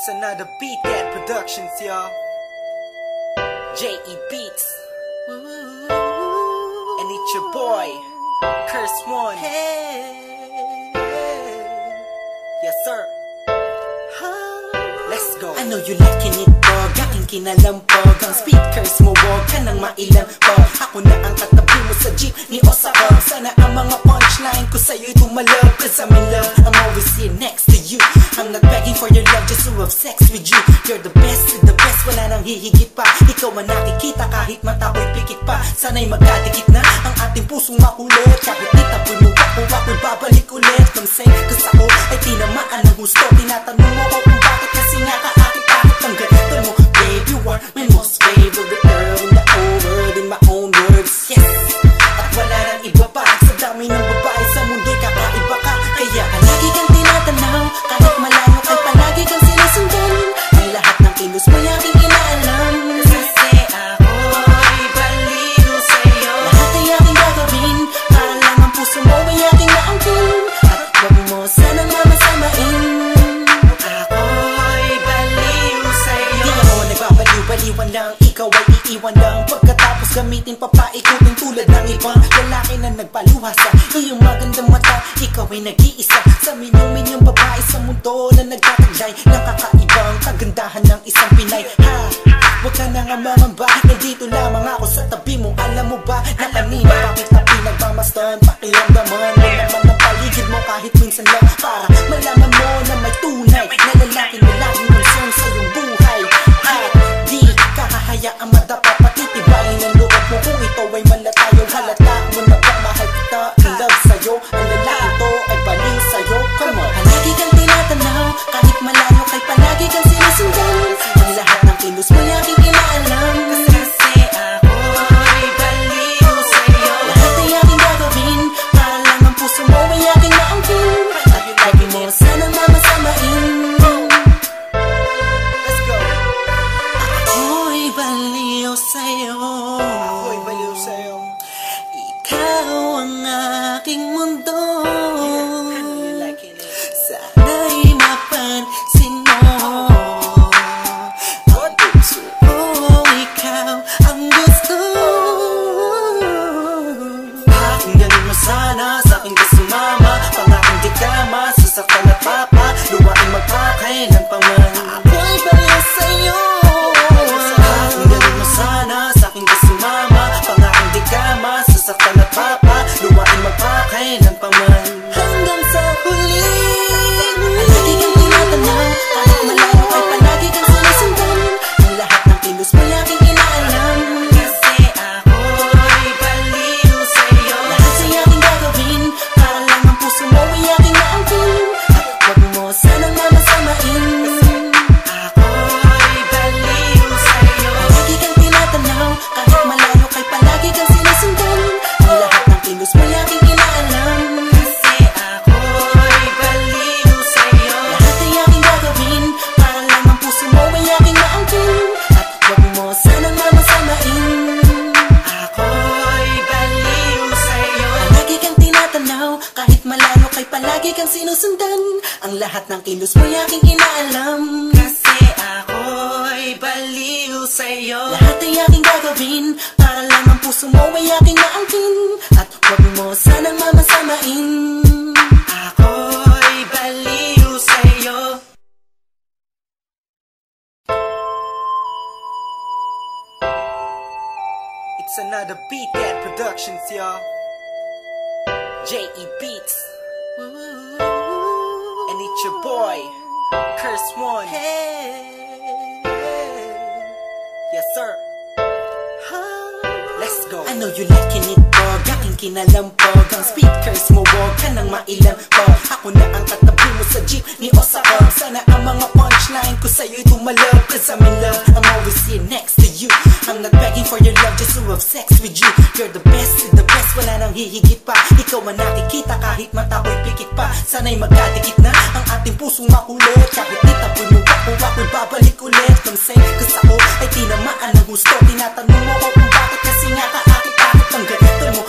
It's another Beat That Productions, y'all. J.E. Beats. And it's your boy, Curse One. Yes, sir. Let's go. I know you liking it, dog. Aking kinalampog. Ang speakers mo, wag ka nang mailang pog. Ako na ang katabi mo sa jeep ni Osakog. Sana ang mga punchline ko sa'yo'y tumalab. Cause I'm in love, I'm always here next to you. I'm not begging for your love, just to have sex with you. You're the best, wala nang hihigit pa. Ikaw ang nakikita kahit mata ko'y pikit pa. Sana'y magkadikit na ang ating pusong makulit. Kahit itapoy mo ako'y babalik ulit. Come say, cause ako ay tinamaan ng gusto. Tinatanong mo ko kung bakit kasi nga kaakit-akit ang ganito mo. Babe, you are my most favorite girl in the whole world, in my own words, yes. At wala nang iba pa sa dami ng babae sa mundo'y kakaiba ka. Kaya lagi kang tinatanaw, kahit malayo kay palagi kang sinusundan. Ang lahat ng kilos mo aking inaalam. Kasi ako'y baliw sa'yo. Lahat ay aking gagawin para lang ang puso mo ay aking naangkin. At wag mo sanang mamasamain. Ako'y baliw sa'yo. Di ako nagbabaliw-baliwan lang, ikaw ay iiwan lang. Pagkatapos gamitin papaikutin tulad ng ibang lalaki na nagpaluha sa iyong magandang mata. Ikaw ay nag-iisa sa milyong-milyong babae sa mundo na nagtataglay ng kakaibang kagandahan ng isang Pinay. Ha! Huwag ka na nga mangamba, nandito lamang ako sa tabi mo. Alam mo ba na kanina bakit na pinagmamasdan? Pakiramdaman mo naman ang paligid mo kahit minsan lang, para malaman mo na may tunay na lalaki na laging concern sa iyong buhay. At di kakahayaang madapa, patitibayin ang loob mo kung ito ay malatayo. Halata mo na ba mahal kita, in love sa'yo. Ang lalaki to ay baliw sa'yo. Come on. Palagi kang tinatanaw, kahit malayo kay palagi kang sinusundan. Ang lahat ng kilos mo aking inaalam. Kasi ako'y baliw sa'yo. Lahat ay aking gagawin para lang ang puso mo ay aking naangkin. At lagi mo sanang mamasamain. Let's go. Ako'y baliw sa'yo. Ako'y baliw sa'yo. Ikaw ang aking mundo. Sana'y mapansin mo. Puso ko, ikaw ang gusto. Pakinggan mo sana sa aking kasumama. Pangakong di ka masasaktan at papa. Luwaing magpakain ng paman. Ako'y baliw sa'yo. Pakinggan mo sana sa aking kasumama. Pangakong di ka masasaktan at papa. Luwaing magpakain ng paman. Hanggang sa huli. Palagi kang tinatanaw, kahit malayo kay palagi kang sinusundan. Ang lahat ng kilos mo aking inaalam. Kasi ako'y baliw sa'yo. Lahat ay aking gagawin para lang ang puso mo ay aking naangkin. At wag mo sanang mamasamain. Ako'y baliw sa'yo. Palagi kang tinatanaw, kahit malayo kay palagi kang sinusundan. Ang lahat ng kilos mo aking inaalam. Kasi ako'y baliw sa'yo. Lahat ay aking gagawin para lang ang puso mo ay aking naangkin. At wag mo sanang mamasamain. Ako'y baliw sa'yo. Palagi kang tinatanaw, kahit malayo kay palagi kang sinusundan. Ang lahat ng kilos mo aking inaalam. Kasi ako'y baliw sa'yo. Lahat ay aking gagawin para lang ang puso mo ay aking naangkin. At wag mo sanang mamasamain. Ako'y baliw sa'yo. It's another Beat That Productions, y'all. J.E. Beats. And it's your boy, Curse One. Yes, sir. Let's go. I know you liking it, dog. Aking kinalampog. Ang speakers mo, wag ka nang mailang pog. Ako na ang katabi mo sa jeep ni Osakog. Sana ang mga punchline ko sa'yo'y tumalab. Cause I'm in love, I'm always here next to you. I'm not begging for your love, just to have sex with you. You're the best, wala nang hihigit pa. Ikaw ang nakikita kahit mata ko'y pikit pa. Sana'y magkadikit na ang ating pusong makulit. Kahit itapoy mo ako'y babalik ulit. Come say, cause ako ay tinamaan ng gusto. Tinatanong mo ko kung bakit kasi nga kaakit-akit ang ganito mo.